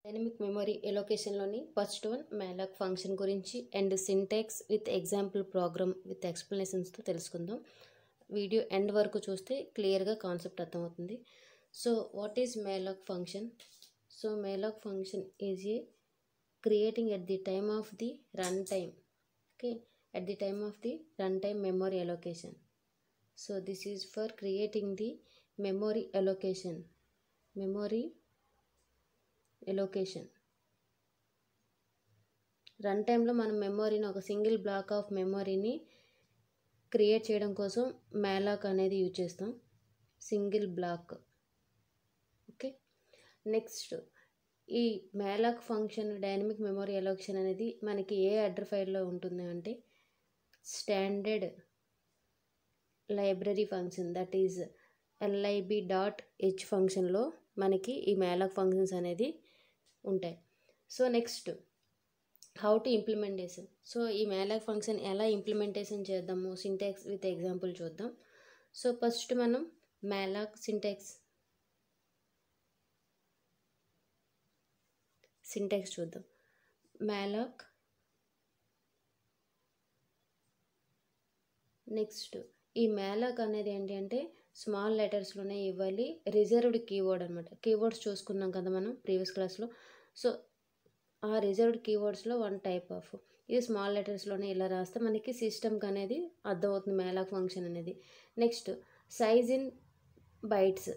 Dynamic memory ఎలోకేషన్లోని first one malloc function గురించి and syntax with example program with ఎక్స్ప్లెనేషన్స్తో తెలుసుకుందాం. వీడియో ఎండ్ వరకు చూస్తే క్లియర్గా కాన్సెప్ట్ అర్థమవుతుంది. So what is malloc function? So malloc function is a creating at the time of the run time. Okay, at the time of the runtime memory allocation. So this is for creating the memory allocation. Run టైంలో మనం మెమొరీని ఒక single block of మెమొరీని create చేయడం కోసం malloc అనేది use చేస్తాం. Single block. Okay, next ఈ malloc function dynamic memory allocation అనేది మనకి ఏ హెడర్ ఫైల్లో ఉంటుంది అంటే standard library function, that is lib.h ఫంక్షన్లో మనకి ఈ malloc ఫంక్షన్స్ అనేది ఉంటాయి. So next how to implementation. So ఈ malloc ఫంక్షన్ ఎలా ఇంప్లిమెంటేషన్ చేద్దాము సింటాక్స్ విత్ ఎగ్జాంపుల్ చూద్దాం. సో ఫస్ట్ మనం malloc సింటాక్స్ చూద్దాం. malloc నెక్స్ట్ ఈ malloc అనేది ఏంటి అంటే స్మాల్ లెటర్స్లోనే ఇవ్వాలి, రిజర్వ్డ్ కీవర్డ్ అనమాట. కీవర్డ్స్ చూసుకున్నాం కదా మనం ప్రీవియస్ క్లాస్లో. సో ఆ రిజర్వ్డ్ కీవర్డ్స్లో వన్ టైప్ ఆఫ్ ఇది స్మాల్ లెటర్స్లోనే ఇలా రాస్తే మనకి సిస్టమ్కి అనేది అర్థమవుతుంది malloc ఫంక్షన్ అనేది. నెక్స్ట్ సైజ్ ఇన్ బైట్స్,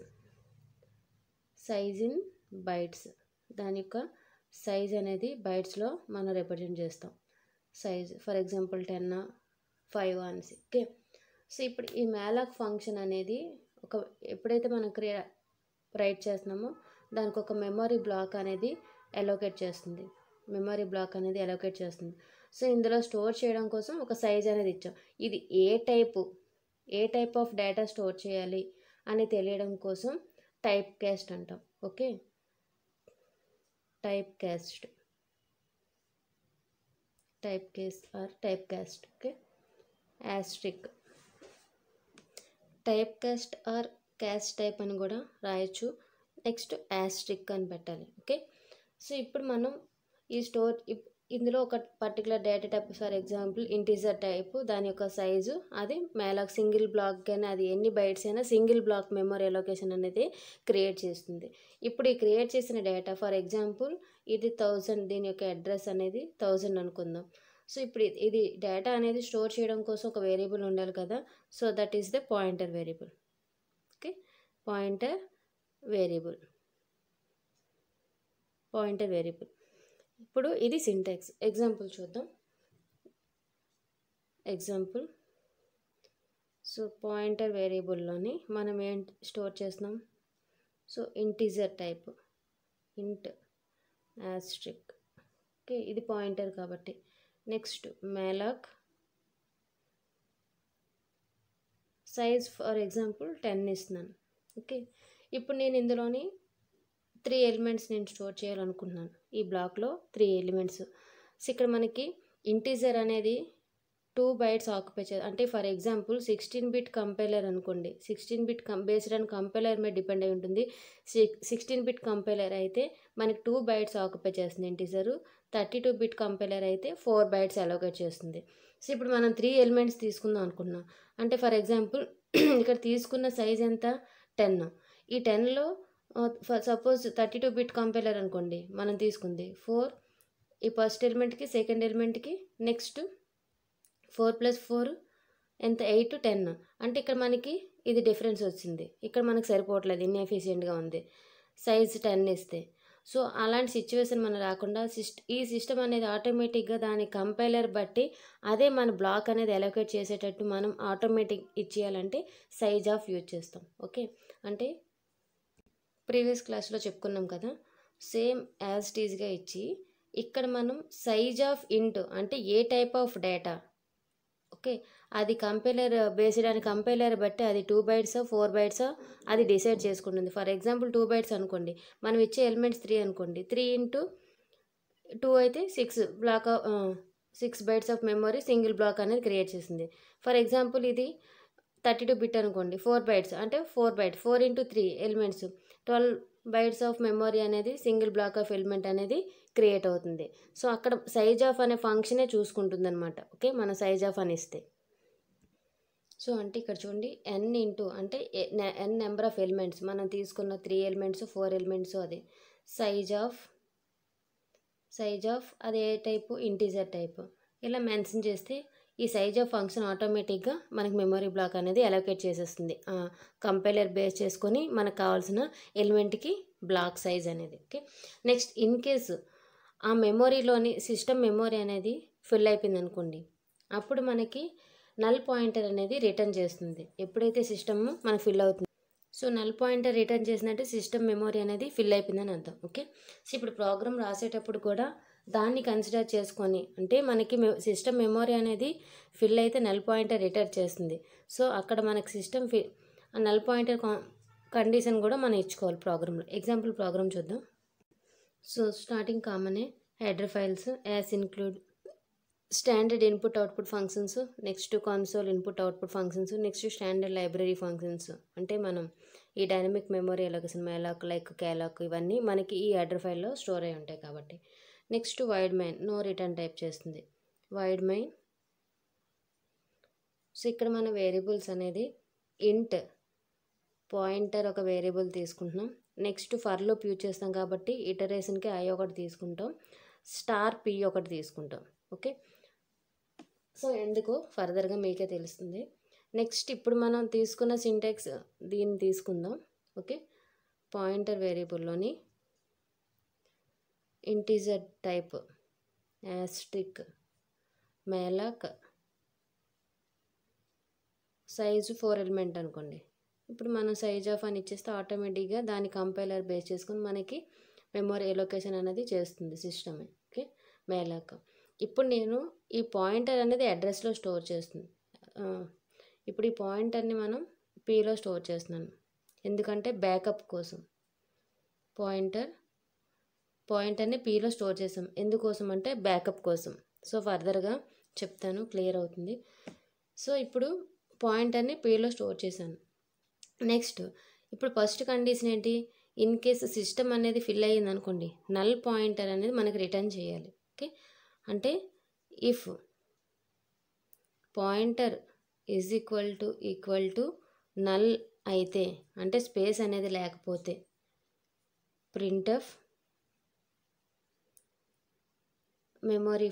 దాని యొక్క సైజ్ అనేది బైట్స్లో మనం రిప్రజెంట్ చేస్తాం. సైజ్ ఫర్ ఎగ్జాంపుల్ 10 5 అనేసి. ఓకే, సో ఇప్పుడు ఈ malloc ఫంక్షన్ అనేది ఎప్పుడైతే మనం రైట్ చేస్తున్నామో దానికి ఒక మెమరీ బ్లాక్ అనేది అలోకేట్ చేస్తుంది. సో ఇందులో స్టోర్ చేయడం కోసం ఒక సైజ్ అనేది ఇచ్చాం. ఇది ఏ టైప్ ఆఫ్ డేటా స్టోర్ చేయాలి అని తెలియడం కోసం టైప్ కాస్ట్ అంటాం. Okay, type cast. Okay, asterisk type cast or cast type అని కూడా రాయొచ్చు. నెక్స్ట్ యాస్ట్రిక్ అని పెట్టాలి. ఓకే, సో ఇప్పుడు మనం ఇందులో ఒక particular data type, for example integer type, దాని యొక్క సైజు అది malloc సింగిల్ బ్లాక్ కానీ అది ఎన్ని బైట్స్ అయినా సింగిల్ బ్లాక్ మెమరీ అలోకేషన్ అనేది క్రియేట్ చేస్తుంది. ఇప్పుడు ఈ క్రియేట్ చేసిన డేటా ఫర్ ఎగ్జాంపుల్ ఇది 1000, దీని యొక్క అడ్రస్ అనేది 1000 అనుకుందాం. సో ఇప్పుడు ఇది డేటా అనేది స్టోర్ చేయడం కోసం ఒక వేరియబుల్ ఉండాలి కదా. So that is the pointer variable. Okay, pointer variable. ఇప్పుడు ఇది సింటాక్స్. ఎగ్జాంపుల్ చూద్దాం. సో పాయింటర్ వేరియబుల్లోని మనం ఏం స్టోర్ చేస్తున్నాం? సో ఇంటీజర్ టైప్ ఇంట్ యాస్ట్రిక్. ఓకే, ఇది పాయింటర్ కాబట్టి. Next malloc size for example 10 ఇస్తున్నాను. ఓకే, ఇప్పుడు నేను ఇందులోని 3 ఎలిమెంట్స్ నేను స్టోర్ చేయాలనుకుంటున్నాను. ఈ బ్లాక్లో 3 ఎలిమెంట్స్. సో ఇక్కడ మనకి ఇంటీజర్ అనేది 2 బైట్స్ ఆక్యుపై చేయాలి. అంటే ఫర్ ఎగ్జాంపుల్ 16-bit కంపైలర్ అనుకోండి. 16-bit బేస్డ్ అండ్ కంపైలర్ మీద డిపెండ్ అయి ఉంటుంది. 16-bit కంపైలర్ అయితే మనకి 2 బైట్స్ ఆక్యుపై చేస్తుంది ఇంటీజరు. 32-bit కంపైలర్ అయితే 4 బైట్స్ అలోకేట్ చేస్తుంది. సో ఇప్పుడు మనం 3 ఎలిమెంట్స్ తీసుకుందాం అనుకున్నాం. అంటే ఫర్ ఎగ్జాంపుల్ ఇక్కడ తీసుకున్న సైజ్ ఎంత? 10. ఈ 10లో సపోజ్ 32-bit కంపైలర్ అనుకోండి, మనం తీసుకుంది 4 ఈ ఫస్ట్ ఎలిమెంట్కి, సెకండ్ ఎలిమెంట్కి, నెక్స్ట్ 4 + 4 ఎంత? 8 10. అంటే ఇక్కడ మనకి ఇది డిఫరెన్స్ వచ్చింది. ఇక్కడ మనకు సరిపోవట్లేదు, ఇన్ఎఫిషియెంట్గా ఉంది సైజ్ 10 ఇస్తే. సో అలాంటి సిచ్యువేషన్ మనం రాకుండా ఈ సిస్టమ్ అనేది ఆటోమేటిక్గా దాని కంపైలర్ బట్టి అదే మన బ్లాక్ అనేది అలోకేట్ చేసేటట్టు మనం ఆటోమేటిక్ ఇచ్చేయాలంటే సైజ్ ఆఫ్ యూజ్ చేస్తాం. ఓకే, అంటే ప్రీవియస్ క్లాస్లో చెప్పుకున్నాం కదా, సేమ్ యాజ్ ఇట్ ఈజ్గా ఇచ్చి ఇక్కడ మనం సైజ్ ఆఫ్ ఇంట్ అంటే ఏ టైప్ ఆఫ్ డేటా. ఓకే, అది కంపైలర్ బేస్డ్ అని కంపైలర్ బట్టి అది 2 బైట్సా 4 బైట్సా అది డిసైడ్ చేసుకుంటుంది. ఫర్ ఎగ్జాంపుల్ 2 బైట్స్ అనుకోండి, మనం ఇచ్చే ఎలిమెంట్స్ 3 అనుకోండి. 3 × 2 అయితే 6 bytes of memory single block అనేది క్రియేట్ చేసింది. ఫర్ ఎగ్జాంపుల్ ఇది 32-bit అనుకోండి, 4 బైట్స్ అంటే 4 bytes, 4 × 3 elements 12 bytes of memory అనేది సింగిల్ బ్లాక్ ఆఫ్ ఎలిమెంట్ అనేది క్రియేట్ అవుతుంది. సో అక్కడ సైజ్ ఆఫ్ అనే ఫంక్షనే చూసుకుంటుంది అనమాట. ఓకే, మన సైజ్ ఆఫ్ అని ఇస్తే. సో అంటే ఇక్కడ చూడండి n ఇంటూ అంటే n నెంబర్ ఆఫ్ ఎలిమెంట్స్, మనం తీసుకున్న 3 ఎలిమెంట్స్ 4 ఎలిమెంట్స్, అది సైజ్ ఆఫ్ అది ఏ టైపు, ఇంటీజర్ టైపు, ఇలా మెన్షన్ చేస్తే ఈ సైజ్ ఆఫ్ ఫంక్షన్ ఆటోమేటిక్గా మనకి మెమరీ బ్లాక్ అనేది అలొకేట్ చేసేస్తుంది. కంపైలర్ బేస్ చేసుకొని మనకు కావాల్సిన ఎలిమెంట్కి బ్లాక్ సైజ్ అనేది. ఓకే, నెక్స్ట్ ఇన్ కేసు ఆ మెమొరీలోని సిస్టమ్ మెమొరీ అనేది ఫిల్ అయిపోయింది అనుకోండి, అప్పుడు మనకి నల్ పాయింటర్ అనేది రిటర్న్ చేస్తుంది ఎప్పుడైతే సిస్టమ్ మనకు ఫిల్ అవుతుంది. సో నల్ పాయింటర్ రిటర్న్ చేసినట్టు సిస్టమ్ మెమొరీ అనేది ఫిల్ అయిపోయిందని అర్థం. ఓకే, సో ఇప్పుడు ప్రోగ్రామ్ రాసేటప్పుడు కూడా దాన్ని కన్సిడర్ చేసుకొని, అంటే మనకి సిస్టమ్ మెమొరీ అనేది ఫిల్ అయితే నల్ పాయింటర్ రిటర్న్ చేస్తుంది. సో అక్కడ మనకి సిస్టమ్ నల్ పాయింటర్ కండిషన్ కూడా మనం ఇచ్చుకోవాలి ప్రోగ్రాంలో. ఎగ్జాంపుల్ ప్రోగ్రామ్ చూద్దాం. సో స్టార్టింగ్ కామనే header files as include standard input output functions, next console input output functions, next standard library functions. అంటే మనం ఈ dynamic memory allocation malloc like calloc ఇవన్నీ మనకి ఈ హెడర్ ఫైల్లో స్టోర్ అయి ఉంటాయి కాబట్టి. Next void main no return type చేస్తుంది వైడ్ మెయిన్. సో ఇక్కడ మన వేరియబుల్స్ అనేది ఇంట్ పాయింటర్ ఒక వేరియబుల్ తీసుకుంటున్నాం. నెక్స్ట్ ఫర్ లూప్ యూజ్ చేస్తాం కాబట్టి ఇటరేషన్కి i ఒకటి తీసుకుంటాం, స్టార్ p ఒకటి తీసుకుంటాం. ఓకే, సో ఎందుకో ఫర్దర్గా మీకే తెలుస్తుంది. నెక్స్ట్ ఇప్పుడు మనం తీసుకున్న సింటాక్స్ దీన్ని తీసుకుందాం. ఓకే, పాయింటర్ వేరియబుల్లోని integer type asterisk malloc size 4 element అనుకోండి. ఇప్పుడు మనం సైజ్ ఆఫ్ అని ఇచ్చేస్తే ఆటోమేటిక్గా దాని కంపైలర్ బేస్ చేసుకొని మనకి మెమొరీ ఎలొకేషన్ అనేది చేస్తుంది సిస్టమ్. Okay, malloc. ఇప్పుడు నేను ఈ పాయింటర్ అనేది అడ్రస్లో స్టోర్ చేస్తుంది. ఇప్పుడు ఈ పాయింటర్ని మనం పీలో స్టోర్ చేస్తున్నాను ఎందుకంటే బ్యాకప్ కోసం. పాయింటర్ని పీలో స్టోర్ చేసాం ఎందుకోసం అంటే బ్యాకప్ కోసం. సో ఫర్దర్గా చెప్తాను, క్లియర్ అవుతుంది. సో ఇప్పుడు పాయింటర్ని పీలో స్టోర్ చేశాను. నెక్స్ట్ ఇప్పుడు ఫస్ట్ కండిషన్ ఏంటి, ఇన్ కేసు సిస్టమ్ అనేది ఫిల్ అయ్యింది అనుకోండి, నల్ పాయింటర్ అనేది మనకి రిటర్న్ చేయాలి. ఓకే, అంటే if pointer is equal to null అయితే, అంటే స్పేస్ అనేది లేకపోతే printf మెమొరీ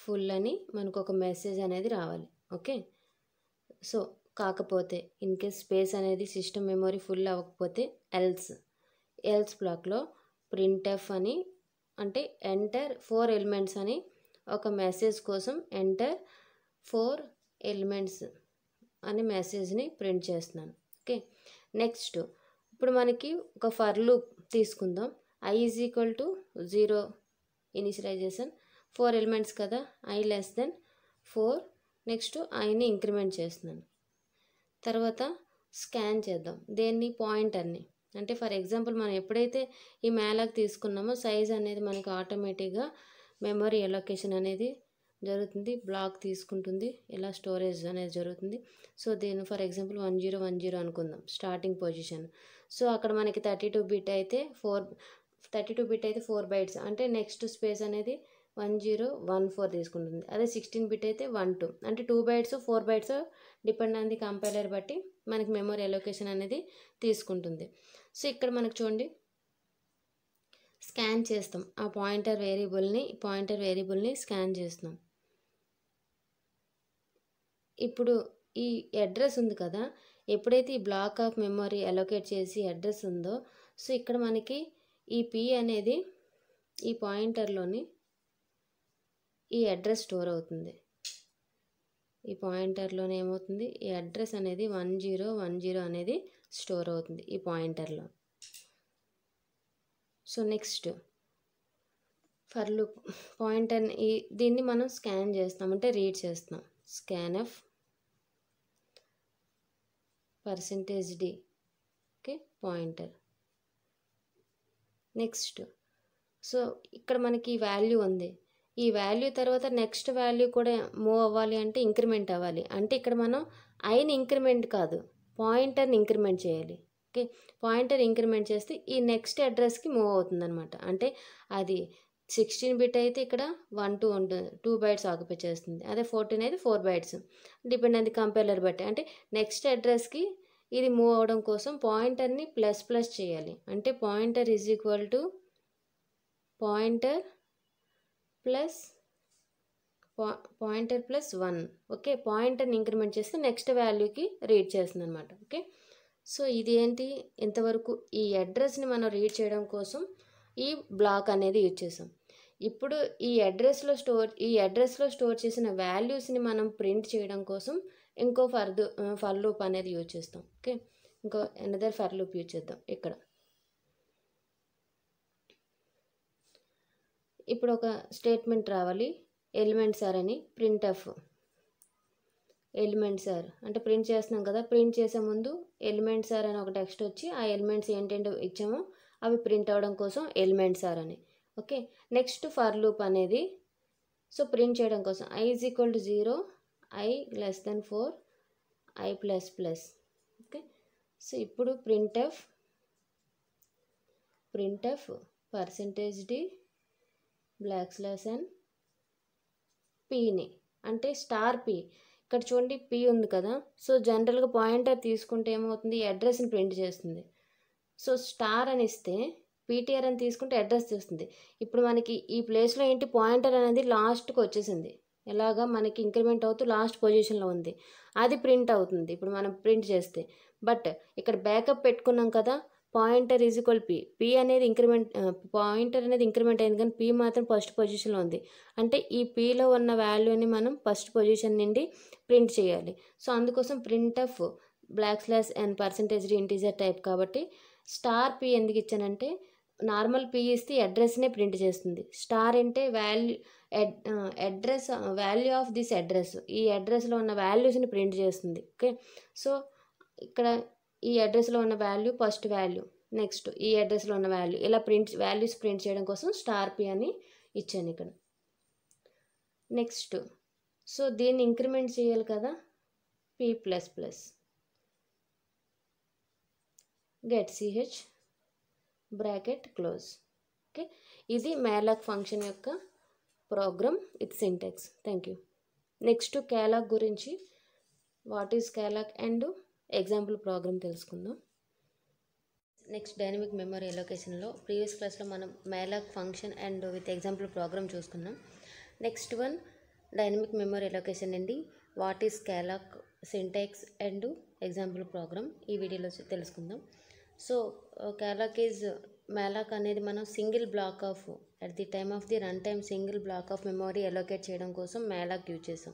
ఫుల్ అని మనకు ఒక మెసేజ్ అనేది రావాలి. ఓకే, సో కాకపోతే ఇన్ కేస్ స్పేస్ అనేది సిస్టమ్ మెమొరీ ఫుల్ అవ్వకపోతే ఎల్స్ బ్లాక్లో printf అని, అంటే ఎంటర్ 4 ఎలిమెంట్స్ అని ఒక మెసేజ్ కోసం ఎంటర్ 4 ఎలిమెంట్స్ అనే మెసేజ్ని ప్రింట్ చేస్తున్నాను. ఓకే, నెక్స్ట్ ఇప్పుడు మనకి ఒక ఫర్ లూప్ తీసుకుందాం. i is equal to 0 initialization 4 elements కదా, i లెస్ దెన్ 4. నెక్స్ట్ iని ఇంక్రిమెంట్ చేస్తున్నాను. తర్వాత స్కాన్ చేద్దాం దేన్ని, పాయింటర్ని. అంటే ఫర్ ఎగ్జాంపుల్ మనం ఎప్పుడైతే ఈ malloc తీసుకున్నామో సైజ్ అనేది మనకి ఆటోమేటిక్గా మెమరీ ఎలొకేషన్ అనేది జరుగుతుంది, బ్లాక్ తీసుకుంటుంది, ఇలా స్టోరేజ్ అనేది జరుగుతుంది. సో దీన్ని ఫర్ ఎగ్జాంపుల్ 1010 అనుకుందాం స్టార్టింగ్ పొజిషన్. సో అక్కడ మనకి 32 బిట్ అయితే 4 బైట్స్, అంటే నెక్స్ట్ స్పేస్ అనేది 1014 తీసుకుంటుంది. అదే 16 బిట్ అయితే 12, అంటే 2 bytes 4 bytes depend on the compiler బట్టి మనకి మెమరీ ఎలొకేషన్ అనేది తీసుకుంటుంది. సో ఇక్కడ మనకు చూడండి స్కాన్ చేస్తాం, ఆ పాయింటర్ వేరియబుల్ని స్కాన్ చేస్తున్నాం. ఇప్పుడు ఈ అడ్రస్ ఉంది కదా, ఎప్పుడైతే ఈ బ్లాక్ ఆఫ్ మెమరీ అలొకేట్ చేసి అడ్రస్ ఉందో, సో ఇక్కడ మనకి ఈ p అనేది ఈ పాయింటర్లోని ఈ అడ్రస్ స్టోర్ అవుతుంది. ఈ పాయింటర్లోనే ఏమవుతుంది, ఈ అడ్రస్ అనేది 1010 అనేది స్టోర్ అవుతుంది ఈ పాయింటర్లో. సో నెక్స్ట్ ఫర్ లూప్ పాయింటర్ని దీన్ని మనం స్కాన్ చేస్తాం, అంటే రీడ్ చేస్తాం. scanf %d. Okay, pointer. Next so ఇక్కడ మనకి ఈ వాల్యూ ఉంది, ఈ వాల్యూ తర్వాత నెక్స్ట్ వాల్యూ కూడా మూవ్ అవ్వాలి అంటే ఇంక్రిమెంట్ అవ్వాలి. అంటే ఇక్కడ మనం iని ఇంక్రిమెంట్ కాదు పాయింటర్ని ఇంక్రిమెంట్ చేయాలి. ఓకే, పాయింటర్ ఇంక్రిమెంట్ చేస్తే ఈ నెక్స్ట్ అడ్రస్కి మూవ్ అవుతుంది అనమాట. అంటే అది 16 బిట్ అయితే ఇక్కడ 1 2 ఉంటుంది, 2 బైట్స్ ఆక్యుపై చేస్తుంది. అదే 14 అయితే 4 బైట్స్, డిపెండ్ అది కంపైలర్ బట్టి. అంటే నెక్స్ట్ అడ్రస్కి ఇది మూవ్ అవ్వడం కోసం పాయింటర్ని ప్లస్ ప్లస్ చేయాలి. అంటే pointer is equal to pointer plus 1. Okay, పాయింటర్ని ఇంక్రిమెంట్ చేస్తే నెక్స్ట్ వాల్యూకి రీడ్ చేస్తుంది అనమాట. ఓకే, సో ఇది ఏంటి, ఇంతవరకు ఈ అడ్రస్ని మనం రీడ్ చేయడం కోసం ఈ బ్లాక్ అనేది యూజ్ చేసాం. ఇప్పుడు ఈ అడ్రస్లో స్టోర్ చేసిన వాల్యూస్ని మనం ప్రింట్ చేయడం కోసం ఇంకో ఫర్ లూప్ అనేది యూజ్ చేస్తాం. ఓకే, ఇంకో అనదర్ ఫర్ లూప్ యూజ్ చేద్దాం. ఇక్కడ ఇప్పుడు ఒక స్టేట్మెంట్ రావాలి, ఎలిమెంట్స్ ఆర్ అని. ప్రింట్ఎఫ్ ఎలిమెంట్స్ ఆర్ అంటే ప్రింట్ చేస్తున్నాం కదా, ప్రింట్ చేసే ముందు ఎలిమెంట్స్ ఆర్ అని ఒక టెక్స్ట్ వచ్చి ఆ ఎలిమెంట్స్ ఏంటంటే ఇచ్చామో అవి ప్రింట్ అవ్వడం కోసం ఎలిమెంట్స్ ఆర్ అని. ఓకే, నెక్స్ట్ ఫర్ లూప్ అనేది సో ప్రింట్ చేయడం కోసం i is equal to 0, i less than 4, i plus plus. Okay, so ఇప్పుడు ప్రింట్ఎఫ్ %d \n pని అంటే స్టార్ p. ఇక్కడ చూడండి p ఉంది కదా, సో జనరల్గా పాయింటర్ తీసుకుంటే ఏమవుతుంది, ఈ అడ్రస్ని ప్రింట్ చేస్తుంది. సో స్టార్ అని ఇస్తే ptr అని తీసుకుంటే అడ్రస్ చేస్తుంది. ఇప్పుడు మనకి ఈ ప్లేస్లో ఏంటి, పాయింటర్ అనేది లాస్ట్కి వచ్చేసింది. ఎలాగా మనకి ఇంక్రిమెంట్ అవుతూ లాస్ట్ పొజిషన్లో ఉంది, అది ప్రింట్ అవుతుంది ఇప్పుడు మనం ప్రింట్ చేస్తే. బట్ ఇక్కడ బ్యాకప్ పెట్టుకున్నాం కదా, పాయింటర్ ఈజ్ ఈక్వల్ p అనేది పాయింటర్ అనేది ఇంక్రిమెంట్ అయింది కానీ p మాత్రం ఫస్ట్ పొజిషన్లో ఉంది. అంటే ఈ pలో ఉన్న వాల్యూని మనం ఫస్ట్ పొజిషన్ నుండి ప్రింట్ చేయాలి. సో అందుకోసం ప్రింట్ఎఫ్ \n % ఇంటీజర్ టైప్ కాబట్టి స్టార్ p ఎందుకు ఇచ్చానంటే, నార్మల్ p ఇస్తే అడ్రస్నే ప్రింట్ చేస్తుంది. స్టార్ అంటే వాల్యూ ఆఫ్ దిస్ అడ్రస్, ఈ అడ్రస్లో ఉన్న వాల్యూస్ని ప్రింట్ చేస్తుంది. ఓకే, సో ఇక్కడ ఈ అడ్రస్లో ఉన్న వాల్యూ ఫస్ట్ వాల్యూ, నెక్స్ట్ ఈ అడ్రస్లో ఉన్న వాల్యూ, ఇలా వాల్యూస్ ప్రింట్ చేయడం కోసం స్టార్ p అని ఇచ్చాను ఇక్కడ. నెక్స్ట్ సో దీన్ని ఇంక్రిమెంట్ చేయాలి కదా, p++ get ch bracket close. Okay, ఇది malloc ఫంక్షన్ యొక్క program with syntax. Thank you. Next calloc గురించి, what is calloc and example program తెలుసుకుందాం. నెక్స్ట్ డైనమిక్ మెమరీ ఎలొకేషన్లో ప్రీవియస్ క్లాస్లో మనం malloc function and with example program చూసుకున్నాం. Next one dynamic memory allocation అండి, what is calloc, syntax and example program ఈ వీడియోలో తెలుసుకుందాం. సో malloc అనేది మనం single block of at the time of the run time single block of memory allocate చేయడం కోసం malloc use చేసాం.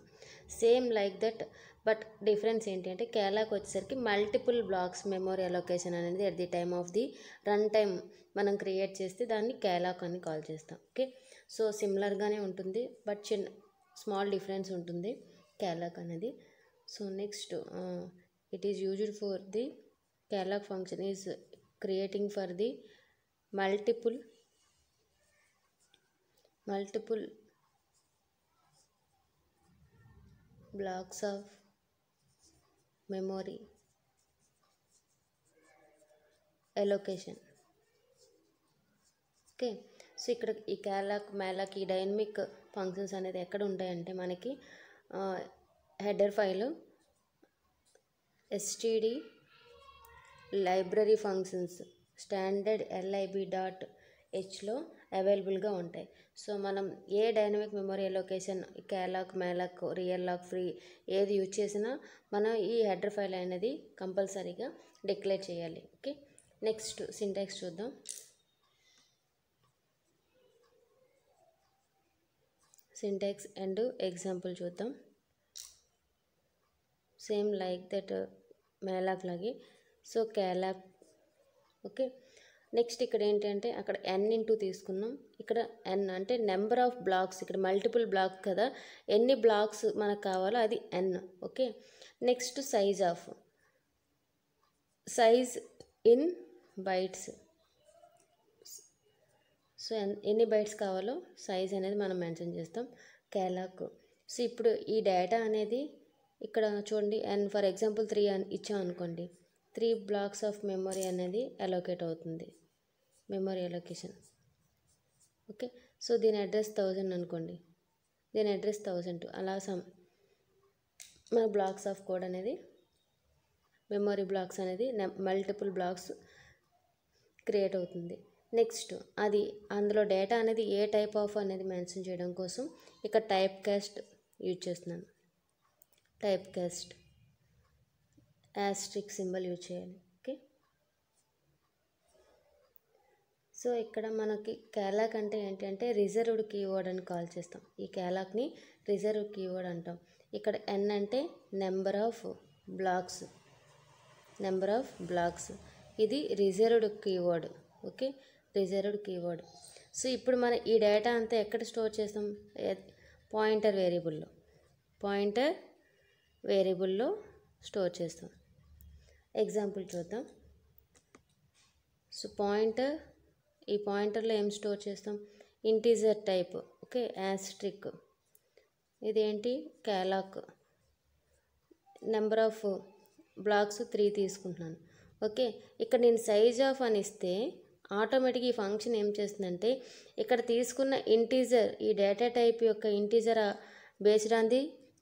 Same like that, but difference ఏంటి అంటే calloc వచ్చేసరికి మల్టిపుల్ బ్లాక్స్ మెమరీ అలొకేషన్ అనేది at the time of the run time మనం create చేస్తే దాన్ని calloc అని కాల్ చేస్తాం. ఓకే, సో సిమిలర్గానే ఉంటుంది బట్ స్మాల్ డిఫరెన్స్ ఉంటుంది calloc అనేది. So next it is used for the calloc function is creating for the multiple blocks of memory allocation. Okay, so ఇక్కడ ఈ calloc malloc ఈ డైనమిక్ ఫంక్షన్స్ అనేది ఎక్కడ ఉంటాయంటే మనకి header file std library functions standard lib.hలో అవైలబుల్గా ఉంటాయి. సో మనం ఏ dynamic memory allocation calloc, malloc, reallog, free ఏది యూజ్ చేసినా మనం ఈ హెడర్ ఫైల్ అనేది కంపల్సరీగా డిక్లేర్ చేయాలి. ఓకే, నెక్స్ట్ సింటాక్స్ చూద్దాం. సింటాక్స్ అండ్ ఎగ్జాంపుల్ చూద్దాం. సేమ్ లైక్ దట్ malloc లాగే. So calloc. ఓకే, నెక్స్ట్ ఇక్కడ ఏంటంటే అక్కడ n తీసుకున్నాం, ఇక్కడ n అంటే నెంబర్ ఆఫ్ బ్లాక్స్, ఇక్కడ మల్టిపుల్ బ్లాక్ కదా, ఎన్ని బ్లాక్స్ మనకు కావాలో అది n. Okay, next size in bytes. So ఎన్ని బైట్స్ కావాలో సైజ్ అనేది మనం మెన్షన్ చేస్తాం calloc. సో ఇప్పుడు ఈ డేటా అనేది ఇక్కడ చూడండి, n ఫర్ ఎగ్జాంపుల్ 3 అని ఇచ్చాం అనుకోండి, 3 బ్లాక్స్ ఆఫ్ మెమరీ అనేది అలోకేట్ అవుతుంది, మెమరీ అలొకేషన్. ఓకే, సో దీని అడ్రస్ 1000 అనుకోండి, దీని అడ్రస్ 1002, అలా మన బ్లాక్స్ ఆఫ్ కోడ్ అనేది, మెమరీ బ్లాక్స్ అనేది మల్టిపుల్ బ్లాక్స్ క్రియేట్ అవుతుంది. నెక్స్ట్ అది అందులో డేటా అనేది ఏ టైప్ ఆఫ్ అనేది మెన్షన్ చేయడం కోసం ఇక్కడ టైప్ కాస్ట్ యూజ్ చేస్తున్నాను. Type cast asterisk symbol use చేయాలి. ఓకే, సో ఇక్కడ మనకి క్యాలాక్ అంటే ఏంటంటే రిజర్వ్డ్ కీవర్డ్ అని కాల్ చేస్తాం. ఈ క్యాలాక్ని రిజర్వ్డ్ కీవర్డ్ అంటాం. ఇక్కడ n అంటే నెంబర్ ఆఫ్ బ్లాక్స్, ఇది reserved keyword. Okay, reserved keyword. So ఇప్పుడు మనం ఈ డేటా అంతా ఎక్కడ స్టోర్ చేస్తాం? పాయింటర్ వేరియబుల్లో స్టోర్ చేస్తాం. ఎగ్జాంపుల్ చూద్దాం. సో ఈ పాయింటర్లో ఏం స్టోర్ చేస్తాం? Integer type. Okay, asterisk. ఇదేంటి? క్యాలాక్. నెంబర్ ఆఫ్ బ్లాక్స్ 3 తీసుకుంటున్నాను. ఓకే, ఇక్కడ నేను సైజ్ ఆఫ్ అని ఇస్తే ఆటోమేటిక్ ఈ ఫంక్షన్ ఏం చేస్తుందంటే ఇక్కడ తీసుకున్న ఇంటీజర్, ఈ డేటా టైప్ యొక్క integer based on the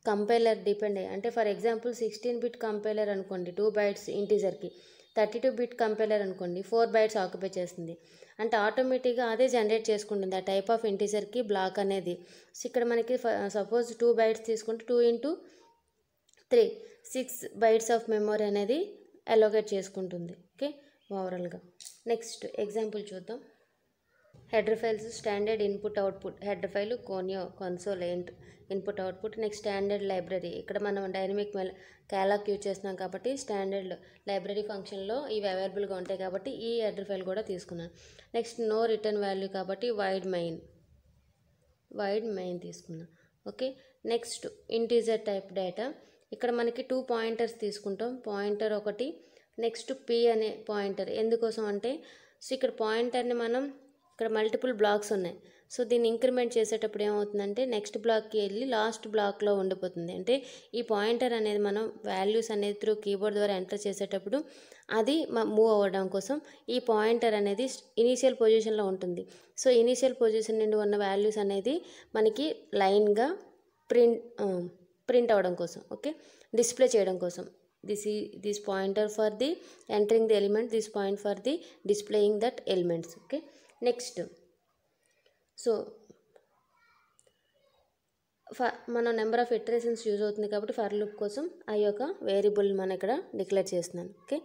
compiler depend అయ్యి, అంటే ఫర్ ఎగ్జాంపుల్ 16 బిట్ కంపైలర్ అనుకోండి 2 bytes ఇంటీజర్కి, 32 బిట్ కంపైలర్ అనుకోండి 4 bytes ఆక్యుపై చేస్తుంది. అంటే ఆటోమేటిక్గా అదే జనరేట్ చేసుకుంటుంది ఆ టైప్ ఆఫ్ ఇంటీజర్కి బ్లాక్ అనేది. సో ఇక్కడ మనకి సపోజ్ 2 bytes తీసుకుంటే 2 × 3 6 bytes ఆఫ్ మెమరీ అనేది అలోకేట్ చేసుకుంటుంది. ఓకే, ఓవరాల్గా. నెక్స్ట్ ఎగ్జాంపుల్ చూద్దాం. Header files standard input output, header file console input output. Next standard library, ఇక్కడ మనం డైనమిక్ క్యాలాక్ యూజ్ చేస్తున్నాం కాబట్టి స్టాండర్డ్ లైబ్రరీ ఫంక్షన్లో ఇవి అవైలబుల్గా ఉంటాయి కాబట్టి ఈ హెడర్ ఫైల్ కూడా తీసుకున్నాను. నెక్స్ట్ నో రిటర్న్ వాల్యూ కాబట్టి వైడ్ మెయిన్ తీసుకున్నాను. Okay, next integer type data, ఇక్కడ మనకి 2 పాయింటర్స్ తీసుకుంటాం. పాయింటర్ ఒకటి, నెక్స్ట్ p అనే పాయింటర్. ఎందుకోసం అంటే సో ఇక్కడ పాయింటర్ని మనం, ఇక్కడ మల్టిపుల్ బ్లాక్స్ ఉన్నాయి. సో దీన్ని ఇంక్రిమెంట్ చేసేటప్పుడు ఏమవుతుందంటే నెక్స్ట్ బ్లాక్కి వెళ్ళి లాస్ట్ బ్లాక్లో ఉండిపోతుంది. అంటే ఈ పాయింటర్ అనేది మనం వాల్యూస్ అనేది త్రూ కీబోర్డ్ ద్వారా ఎంటర్ చేసేటప్పుడు అది మూవ్ అవ్వడం కోసం ఈ పాయింటర్ అనేది ఇనీషియల్ పొజిషన్లో ఉంటుంది. సో ఇనీషియల్ పొజిషన్ నుండి ఉన్న వాల్యూస్ అనేది మనకి లైన్గా ప్రింట్ అవ్వడం కోసం, ఓకే, డిస్ప్లే చేయడం కోసం. This pointer for the entering the element, this point for the displaying that elements. Okay, next so మన నెంబర్ ఆఫ్ ఇటరేషన్స్ యూజ్ అవుతుంది కాబట్టి ఫర్ లూప్ కోసం ఆ యొక్క వేరియబుల్ మనం ఇక్కడ డిక్లేర్ చేస్తున్నాను. ఓకే,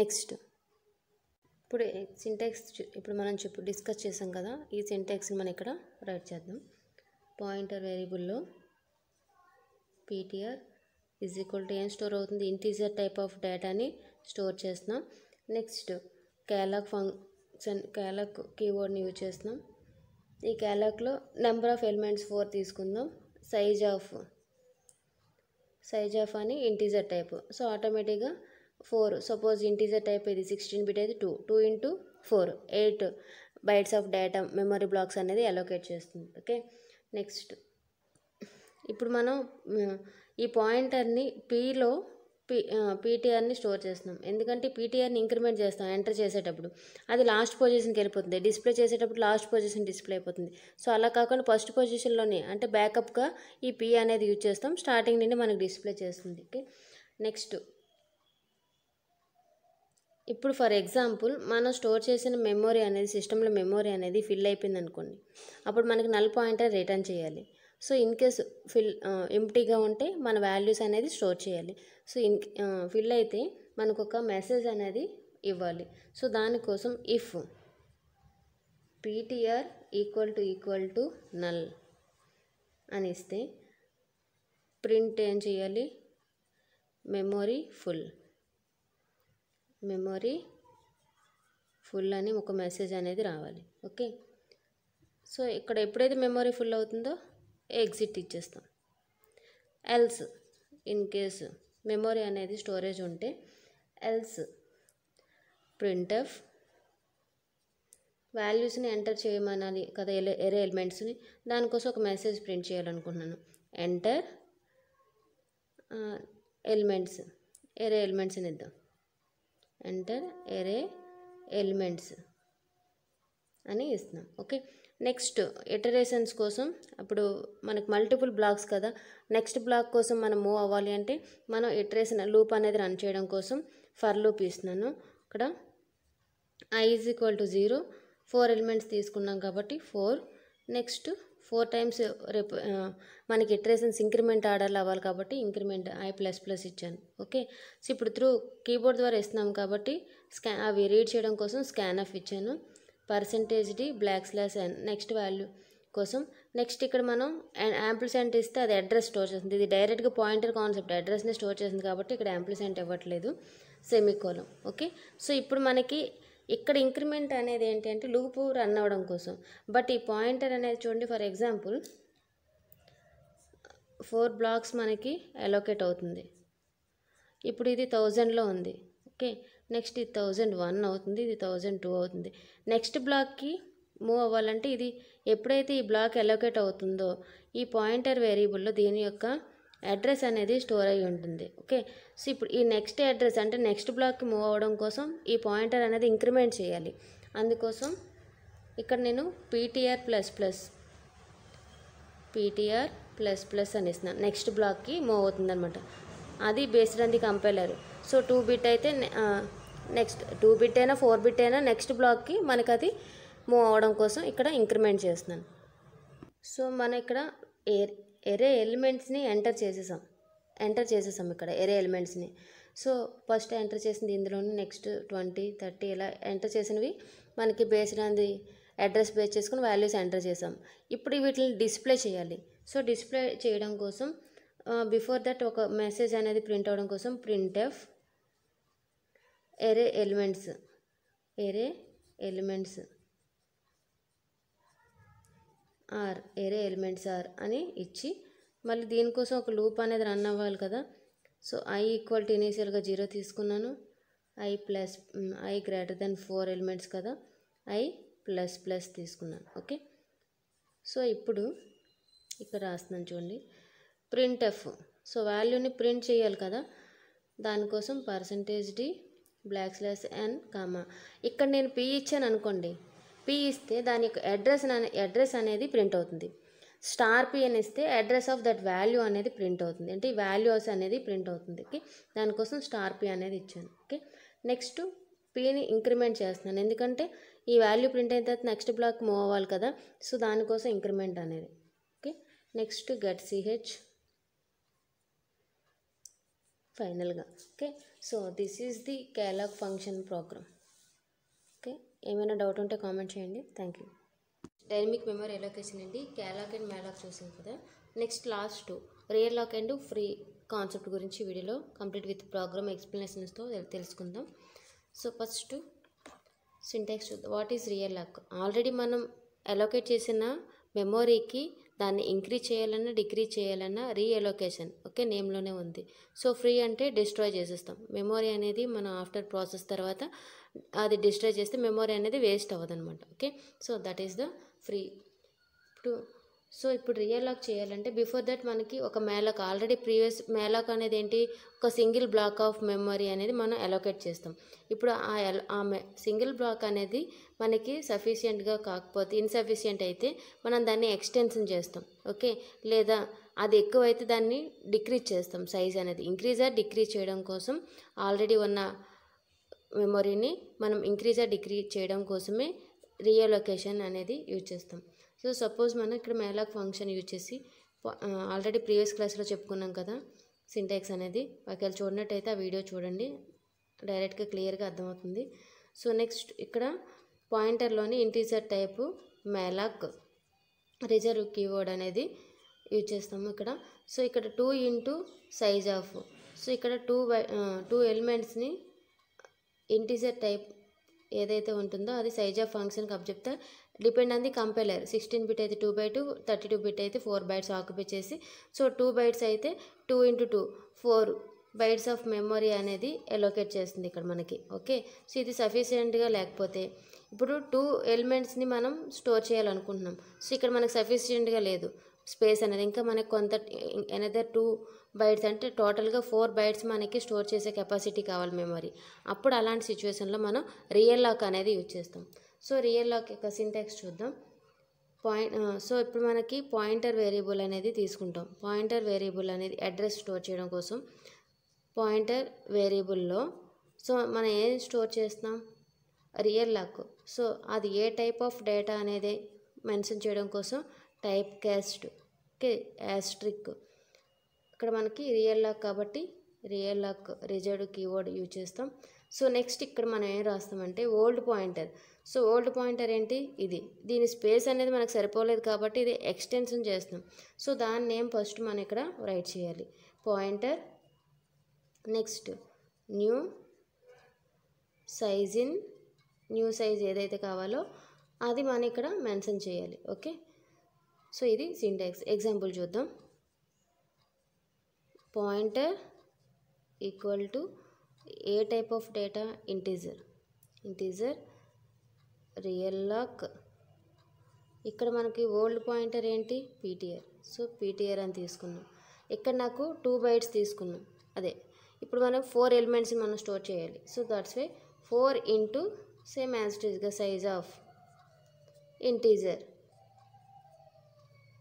నెక్స్ట్ ఇప్పుడు సింటాక్స్ ఇప్పుడు మనం డిస్కస్ చేసాం కదా, ఈ సింటాక్స్ని మనం ఇక్కడ రైట్ చేద్దాం. పాయింటర్ వేరియబుల్లో ptr = ఏం స్టోర్ అవుతుంది? ఇంటీజర్ టైప్ ఆఫ్ డేటాని స్టోర్ చేస్తున్నాం. నెక్స్ట్ క్యాలాక్ కీవర్డ్ని యూజ్ చేస్తున్నాం. ఈ క్యాలాక్లో నెంబర్ ఆఫ్ ఎలిమెంట్స్ 4 తీసుకుందాం. సైజ్ ఆఫ్ అని ఇంటీజర్ టైప్. సో ఆటోమేటిక్గా 4, సపోజ్ ఇంటీజర్ టైప్ ఇది 16 బిట్ అయితే 2 × 4 8 bytes of data memory blocks అనేది అలోకేట్ చేస్తుంది. ఓకే, నెక్స్ట్ ఇప్పుడు మనం ఈ పాయింటర్ని పీటీఆర్ని స్టోర్ చేస్తున్నాం. ఎందుకంటే పీటీఆర్ని ఇంక్రిమెంట్ చేస్తాం ఎంటర్ చేసేటప్పుడు, అది లాస్ట్ పొజిషన్కి వెళ్ళిపోతుంది. డిస్ప్లే చేసేటప్పుడు లాస్ట్ పొజిషన్ డిస్ప్లే అయిపోతుంది. సో అలా కాకుండా ఫస్ట్ పొజిషన్లోనే అంటే బ్యాకప్గా ఈ పీ అనేది యూజ్ చేస్తాం, స్టార్టింగ్ నుండి మనకు డిస్ప్లే చేస్తుంది. ఓకే, నెక్స్ట్ ఇప్పుడు ఫర్ ఎగ్జాంపుల్ మనం స్టోర్ చేసిన మెమొరీ అనేది సిస్టంలో మెమొరీ అనేది ఫిల్ అయిపోయింది అనుకోండి, అప్పుడు మనకి నల్ పాయింటర్ రిటర్న్ చేయాలి. సో ఇన్ కేస్ ఎంప్టీగా ఉంటే మన వాల్యూస్ అనేది స్టోర్ చేయాలి. సో ఫిల్ అయితే మనకు ఒక మెసేజ్ అనేది ఇవ్వాలి. సో దానికోసం ఇఫ్ ptr = null అని ఇస్తే ప్రింట్ ఏం చేయాలి? మెమొరీ ఫుల్ అని ఒక మెసేజ్ అనేది రావాలి. ఓకే, సో ఇక్కడ ఎప్పుడైతే మెమొరీ ఫుల్ అవుతుందో ఎగ్జిట్ ఇచ్చేస్తాం. ఎల్స్ ఇన్ కేసు మెమొరీ అనేది స్టోరేజ్ ఉంటే ఎల్స్ printf వాల్యూస్ని ఎంటర్ చేయమనాలి కదా, ఎరే ఎలిమెంట్స్ని. దానికోసం ఒక మెసేజ్ ప్రింట్ చేయాలనుకుంటున్నాను. ఎంటర్ ఎలిమెంట్స్, ఎరే ఎలిమెంట్స్ని ఇద్దాం. ఎంటర్ ఎరే ఎలిమెంట్స్ అని ఇస్తున్నాం. ఓకే, నెక్స్ట్ ఇటరేషన్స్ కోసం అప్పుడు మనకు మల్టిపుల్ బ్లాక్స్ కదా, నెక్స్ట్ బ్లాక్ కోసం మనం మూవ్ అవ్వాలి అంటే మనం ఇటరేషన్ లూప్ అనేది రన్ చేయడం కోసం ఫర్ లూప్ ఇస్తున్నాను. ఇక్కడ I = 0, 4 ఎలిమెంట్స్ తీసుకున్నాం కాబట్టి 4, నెక్స్ట్ 4 టైమ్స్ మనకి ఇటరేషన్స్ ఇంక్రిమెంట్ ఆర్డర్లో అవ్వాలి కాబట్టి ఇంక్రిమెంట్ I++ ఇచ్చాను. ఓకే, సో ఇప్పుడు త్రూ కీబోర్డ్ ద్వారా ఇస్తున్నాం కాబట్టి అవి రీడ్ చేయడం కోసం స్కాన్ఎఫ్ ఇచ్చాను. %d \n నెక్స్ట్ వాల్యూ కోసం. నెక్స్ట్ ఇక్కడ మనం యాంప్లిసెంట్ ఇస్తే అది అడ్రస్ స్టోర్ చేస్తుంది. ఇది డైరెక్ట్గా పాయింటర్ కాన్సెప్ట్ అడ్రస్ని స్టోర్ చేస్తుంది కాబట్టి ఇక్కడ యాంప్లిసెంట్ ఇవ్వట్లేదు, సెమీకోలం. ఓకే, సో ఇప్పుడు మనకి ఇక్కడ ఇంక్రిమెంట్ అనేది ఏంటి అంటే లూప్ రన్ అవ్వడం కోసం. బట్ ఈ పాయింటర్ అనేది చూడండి, ఫర్ ఎగ్జాంపుల్ 4 బ్లాక్స్ మనకి అలోకేట్ అవుతుంది. ఇప్పుడు ఇది 1000లో ఉంది. ఓకే, నెక్స్ట్ ఇది 1001 అవుతుంది, ఇది 1002 అవుతుంది. నెక్స్ట్ బ్లాక్కి మూవ్ అవ్వాలంటే ఇది ఎప్పుడైతే ఈ బ్లాక్ అలోకేట్ అవుతుందో ఈ పాయింటర్ వేరియబుల్లో దీని యొక్క అడ్రస్ అనేది స్టోర్ అయ్యి ఉంటుంది. ఓకే, సో ఇప్పుడు ఈ నెక్స్ట్ అడ్రస్ అంటే నెక్స్ట్ బ్లాక్కి మూవ్ అవ్వడం కోసం ఈ పాయింటర్ అనేది ఇంక్రిమెంట్ చేయాలి. అందుకోసం ఇక్కడ నేను ptr++ అని ఇస్తున్నాను. నెక్స్ట్ బ్లాక్కి మూవ్ అవుతుంది అనమాట. అది based on the compiler. So 2 bit అయితే నెక్స్ట్ 2 బిట్ అయినా 4 బిట్ అయినా నెక్స్ట్ బ్లాక్కి మనకు అది మూవ్ అవ్వడం కోసం ఇక్కడ ఇంక్రిమెంట్ చేస్తున్నాను. సో మనం ఇక్కడ ఎరే ఎలిమెంట్స్ని ఎంటర్ చేసేసాం ఇక్కడ ఎరే ఎలిమెంట్స్ని. సో ఫస్ట్ ఎంటర్ చేసింది ఇందులోని, నెక్స్ట్ 20, 30 ఇలా ఎంటర్ చేసినవి మనకి based on the address base చేసుకుని వాల్యూస్ ఎంటర్ చేసాం. ఇప్పుడు వీటిని డిస్ప్లే చేయాలి. సో డిస్ప్లే చేయడం కోసం బిఫోర్ దట్ ఒక మెసేజ్ అనేది ప్రింట్ అవ్వడం కోసం printf ఎరే ఎలిమెంట్స్ ఆర్ అని ఇచ్చి మళ్ళీ దీనికోసం ఒక లూప్ అనేది రన్ అవ్వాలి కదా. సో I = ఇనీషియల్గా 0 తీసుకున్నాను, I > 4 ఎలిమెంట్స్ కదా, I++ తీసుకున్నాను. ఓకే, సో ఇప్పుడు ఇక్కడ రాస్తున్నాను చూడండి, printf. సో వాల్యూని ప్రింట్ చేయాలి కదా, దానికోసం %d \n, ఇక్కడ నేను p ఇచ్చాను అనుకోండి, p ఇస్తే దాని యొక్క అడ్రస్ అనేది ప్రింట్ అవుతుంది. p అని ఇస్తే అడ్రస్ ఆఫ్ దట్ వాల్యూ అనేది ప్రింట్ అవుతుంది, అంటే ఈ వాల్యూస్ అనేది ప్రింట్ అవుతుంది. ఓకే, దానికోసం p అనేది ఇచ్చాను. ఓకే, నెక్స్ట్ pని ఇంక్రిమెంట్ చేస్తున్నాను ఎందుకంటే ఈ వాల్యూ ప్రింట్ అయిన తర్వాత నెక్స్ట్ బ్లాక్ మూవ్ అవ్వాలి కదా, సో దానికోసం ఇంక్రిమెంట్ అనేది. ఓకే, నెక్స్ట్ get ch ఫైనల్గా. Okay, so this is the calloc function program. Okay, ఏమైనా డౌట్ ఉంటే కామెంట్ చేయండి. Thank you. Dynamic memory allocation అండి, కేలాగ్ అండ్ మేలాగ్ చూసాం కదా. Next last realloc and free concept గురించి వీడియోలో కంప్లీట్ విత్ ప్రోగ్రామ్ ఎక్స్ప్లెనేషన్స్తో తెలుసుకుందాం. సో ఫస్ట్ సింటాక్స్ చూద్దాం. What is realloc? Already మనం అలోకేట్ చేసిన మెమొరీకి దాన్ని ఇంక్రీజ్ చేయాలన్నా డిక్రీజ్ చేయాలన్నా రీఎలోకేషన్ ఓకే నేమ్లోనే ఉంది. సో ఫ్రీ అంటే డిస్ట్రాయ్ చేసేస్తాం. మెమొరీ అనేది మనం ఆఫ్టర్ ప్రాసెస్ తర్వాత అది డిస్ట్రాయ్ చేస్తే మెమొరీ అనేది వేస్ట్ అవ్వదు అనమాట. Okay, so that is the free. ఇప్పుడు రియల్ లాక్ చేయాలంటే బిఫోర్ దట్ మనకి ఒక మేలాక్ ఆల్రెడీ ప్రీవియస్ మేలాక్ అనేది ఏంటి, ఒక సింగిల్ బ్లాక్ ఆఫ్ మెమరీ అనేది మనం అలోకేట్ చేస్తాం. ఇప్పుడు ఆ సింగిల్ బ్లాక్ అనేది మనకి సఫిషియెంట్గా కాకపోతే ఇన్సఫిషియెంట్ అయితే మనం దాన్ని ఎక్స్టెన్షన్ చేస్తాం. ఓకే, లేదా అది ఎక్కువైతే దాన్ని డిక్రీజ్ చేస్తాం. సైజ్ అనేది ఇంక్రీజ్ ఆర్ డిక్రీజ్ చేయడం కోసం ఆల్రెడీ ఉన్న మెమొరీని మనం ఇంక్రీజ్ ఆర్ డిక్రీజ్ చేయడం కోసమే రీఅలొకేషన్ అనేది యూజ్ చేస్తాం. సో సపోజ్ మనం ఇక్కడ మేలాక్ ఫంక్షన్ యూజ్ చేసి ఆల్రెడీ ప్రీవియస్ క్లాస్లో చెప్పుకున్నాం కదా సింటాక్స్ అనేది. ఒకవేళ చూడనట్టయితే ఆ వీడియో చూడండి, డైరెక్ట్గా క్లియర్గా అర్థమవుతుంది. సో నెక్స్ట్ ఇక్కడ పాయింటర్లోని ఇంటీజర్ టైపు మేలాక్ రిజర్వ్ కీవర్డ్ అనేది యూజ్ చేస్తాము ఇక్కడ. సో ఇక్కడ 2 ఇంటూ సైజ్ ఆఫ్, సో ఇక్కడ 2 ఎలిమెంట్స్ని ఇంటీజర్ టైప్ ఏదైతే ఉంటుందో అది సైజ్ ఆఫ్ ఫంక్షన్కి అప్ చెప్తే depend on the compiler. 16 bit అయితే 2/2, 32 బిట్ అయితే 4 బైట్స్ ఆక్యుపై చేసి, సో 2 బైట్స్ అయితే 2 × 2 4 బైట్స్ ఆఫ్ మెమొరీ అనేది ఎలోకేట్ చేస్తుంది ఇక్కడ మనకి. ఓకే, సో ఇది సఫిషియెంట్గా లేకపోతే ఇప్పుడు 2 ఎలిమెంట్స్ని మనం స్టోర్ చేయాలనుకుంటున్నాం. సో ఇక్కడ మనకు సఫిషియెంట్గా లేదు. స్పేస్ అనేది ఇంకా మనకి కొంత ఎనదర్ 2 బైట్స్ అంటే టోటల్గా 4 బైట్స్ మనకి స్టోర్ చేసే కెపాసిటీ కావాలి మెమరీ. అప్పుడు అలాంటి సిచ్యువేషన్లో మనం రియల్ లాక్ అనేది యూజ్ చేస్తాం. సో రియల్ లాక్ యొక్క సింటాక్స్ చూద్దాం. సో ఇప్పుడు మనకి పాయింటర్ వేరియబుల్ అనేది తీసుకుంటాం. పాయింటర్ వేరియబుల్ అనేది అడ్రస్ స్టోర్ చేయడం కోసం పాయింటర్ వేరియబుల్లో సో మనం ఏం స్టోర్ చేస్తాం, రియల్ లాక్. సో అది ఏ టైప్ ఆఫ్ డేటా అనేది మెన్షన్ చేయడం కోసం టైప్ కాస్ట్, ఓకే, యాస్ట్రిక్. ఇక్కడ మనకి రియల్ లాక్ కాబట్టి realloc reserved keyword use చేస్తాం. సో నెక్స్ట్ ఇక్కడ మనం ఏం రాస్తామంటే old pointer. So old pointer ఏంటి, ఇది. దీని స్పేస్ అనేది మనకు సరిపోలేదు కాబట్టి ఇది ఎక్స్టెన్షన్ చేస్తాం. సో దాని నేమ్ ఫస్ట్ మనం ఇక్కడ రైట్ చేయాలి, pointer. Next new size in, new size ఏదైతే కావాలో అది మనం ఇక్కడ మెన్షన్ చేయాలి, ఓకే. సో ఇది సింటాక్స్. ఎగ్జాంపుల్ చూద్దాం. Pointer equal to a type of data, integer. Realloc. ఇక్కడ మనకి ఓల్డ్ పాయింటర్ ఏంటి, పీటీఆర్. సో పీటీఆర్ అని తీసుకున్నాం. ఇక్కడ నాకు 2 బైట్స్ తీసుకున్నాం. అదే ఇప్పుడు మనం 4 ఎలిమెంట్స్ మనం స్టోర్ చేయాలి. So that's why 4 into same as it ఈస్గా సైజ్ ఆఫ్